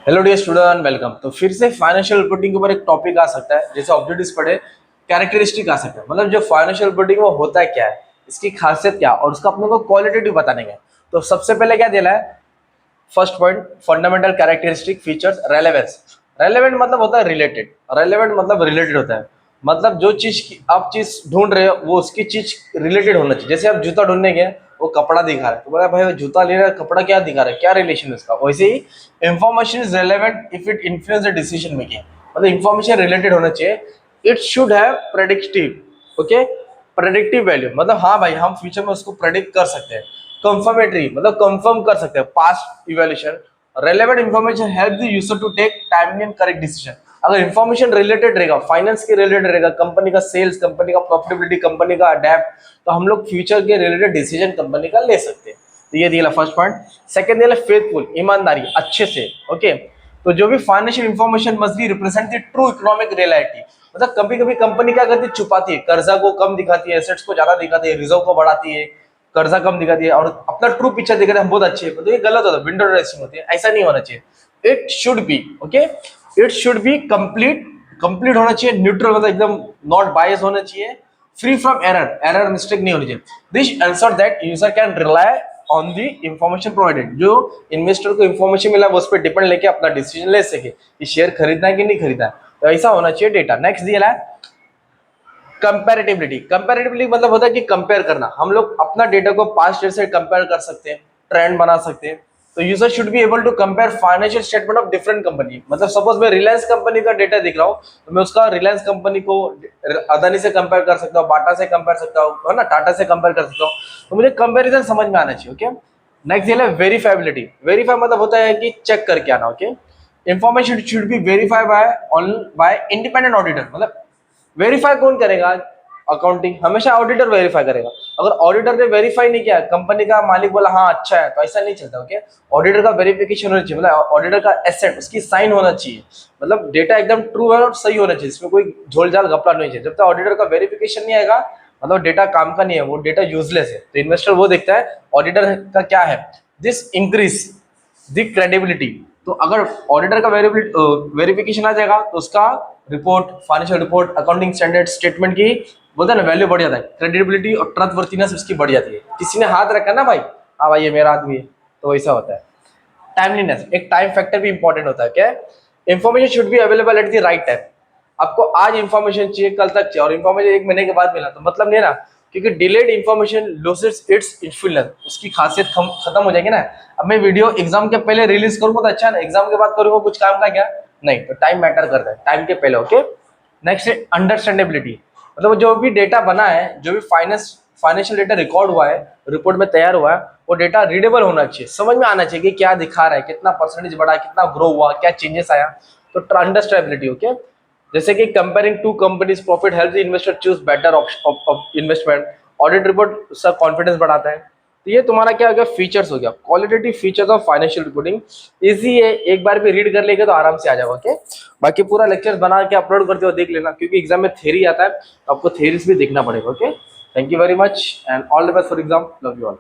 Hello dear student, welcome. तो फिर से फाइनेंशियल रिपोर्टिंग के ऊपर एक टॉपिक आ सकता है, जैसे ऑब्जेक्टिव्स पढ़े, कैरेक्टरिस्टिक आ सकता है। मतलब जो फाइनेंशियल रिपोर्टिंग वो होता है क्या है, इसकी खासियत क्या, और उसका अपने को क्वालिटेटिव बताने का है। तो सबसे पहले क्या दिला है, first point, fundamental characteristic features, relevance. Relevant मतलब होता है रिलेटेड, रेलेवेंट मतलब रिलेटेड होता है। मतलब जो चीज की आप चीज ढूंढ रहे हो वो उसकी चीज रिलेटेड होना चाहिए। जैसे आप जूता ढूंढने गए, वो कपड़ा दिखा रहा है तो बोला भाई वो जूता ले रहा है, कपड़ा क्या दिखा रहा है, क्या रिलेशन है उसका। वैसे ही information is relevant if it influence the decision making. मतलब इंफॉर्मेशन रिलेटेड होना चाहिए। It should have predictive, okay, predictive value. मतलब हाँ भाई, हम फ्यूचर में उसको प्रेडिक्ट कर सकते हैं। कंफर्मेटरी मतलब कंफर्म कर सकते हैं past evaluation. Relevant information help the user to take timely and correct decision. अगर इंफॉर्मेशन रिलेटेड रहेगा, फाइनेंस के रिलेटेड रहेगा, कंपनी का सेल्स, कंपनी का प्रॉफिटेबिलिटी, कंपनी का अडेप्ट, तो हम लोग फ्यूचर के रिलेटेड डिसीजन कंपनी का ले सकते हैं। तो ये दिया फर्स्ट पॉइंट। सेकंड दिया फेथफुल, ईमानदारी, अच्छे से, ओके। तो जो भी financial information must be represent the true economic reality. मतलब कभी कभी कंपनी क्या करती है, छुपाती है, कर्जा को कम दिखाती है, एसेट्स को ज्यादा दिखाती है, रिजर्व को बढ़ाती है, कर्जा कम दिखाती है, और अपना ट्रू पिक्चर दिखाते हैं हम बहुत अच्छे हैं। तो ये गलत होता है, विंडो ड्रेसिंग होती है, ऐसा नहीं होना चाहिए। It should be okay, it should be complete, complete होना चाहिए, न्यूट्रल मतलब एकदम नॉट बायस होना चाहिए, free from error, error mistake नहीं होनी चाहिए। This answer that user can rely on the information provided. जो इन्वेस्टर को इंफॉर्मेशन मिला वो उस पर डिपेंड लेके अपना डिसीजन ले सके कि शेयर खरीदना है कि नहीं खरीदना है। तो ऐसा होना चाहिए डेटा। नेक्स्ट दिया है कंपैरेटिबिलिटी। कंपैरेटिबिलिटी मतलब होता है कि कंपेयर करना। हम लोग अपना डेटा को पास्ट ईयर से कंपेयर कर सकते हैं, ट्रेंड बना सकते हैं। तो user should be able to compare financial statement of different company. मतलब सपोज मैं रिलायंस कंपनी का डेटा दिख रहा हूँ, तो मैं उसका रिलायंस कंपनी को अदानी से कंपेयर कर सकता हूँ, बाटा से कंपेयर सकता हूँ, है ना, टाटा से कंपेयर कर सकता हूँ। तो मुझे कंपेरिजन समझ में आना चाहिए, ओके। नेक्स्ट ये है वेरीफाइबिलिटी। वेरीफाई मतलब होता है कि चेक करके आना, okay. Information should be verified bye independent auditor. मतलब वेरीफाई कौन करेगा, अकाउंटिंग, हमेशा ऑडिटर वेरीफाई करेगा। अगर ऑडिटर ने वेरीफाई नहीं किया, कंपनी का मालिक बोला हाँ अच्छा है, तो ऐसा नहीं चलता, ओके। ऑडिटर का वेरिफिकेशन होना चाहिए, मतलब ऑडिटर का एसेट, उसकी साइन होना चाहिए। मतलब डेटा एकदम ट्रू है और सही होना चाहिए, इसमें कोई झोलझाल घपला नहीं चाहिए। जब तक ऑडिटर का वेरिफिकेशन नहीं आएगा, मतलब डेटा काम का नहीं है, वो डेटा यूजलेस है। तो इन्वेस्टर वो देखता है ऑडिटर का क्या है, दिस इंक्रीज दी क्रेडिबिलिटी। तो अगर ऑडिटर का वेरिफिकेशन आ जाएगा तो उसका report, financial report, accounting standard, statement की बोलते हैं ना वैल्यू बढ़ जाता है, क्रेडिबिलिटी और ट्रस्टवर्थीनेस उसकी बढ़ जाती है। किसी ने हाथ रखा ना भाई, हाँ भाई ये मेरा आदमी है, तो वैसा होता है। टाइमलीनेस, एक टाइम फैक्टर भी इंपॉर्टेंट होता है। क्या, information should be available at the right time. आपको आज इंफॉर्मेशन चाहिए, कल तक चाहिए, और इंफॉर्मेशन एक महीने के बाद मिला तो मतलब नहीं ना, क्योंकि delayed information losses its influence, उसकी खासियत खत्म हो जाएगी ना। अब मैं वीडियो एग्जाम के पहले रिलीज करूंगा तो अच्छा ना, एग्जाम के बाद करूंगा कुछ काम का क्या, नहीं। तो टाइम मैटर करता है, टाइम के पहले, ओके। नेक्स्ट है अंडरस्टैंडेबिलिटी। मतलब जो भी डेटा बना है, जो भी फाइनेंशियल डेटा रिकॉर्ड हुआ है, रिपोर्ट में तैयार हुआ है, वो डेटा रीडेबल होना चाहिए, समझ में आना चाहिए कि क्या दिखा रहा है, कितना परसेंटेज बढ़ा, कितना ग्रो हुआ, क्या चेंजेस आया। तो अंडरस्टैंडेबिलिटी, ओके। जैसे कि comparing two companies profit help the investor choose better of investment. Audit report उसका कॉन्फिडेंस बढ़ाता है। तो ये तुम्हारा क्या हो गया, फीचर्स हो गया, qualitative features of financial reporting. Easy है, एक बार भी रीड कर लेगा तो आराम से आ जाएगा, ओके। बाकी पूरा लेक्चर बना के अपलोड करते हो देख लेना, क्योंकि एग्जाम में थ्योरी आता है तो आपको थ्योरीज भी देखना पड़ेगा, okay. Thank you very much and all the best for exam, love you all.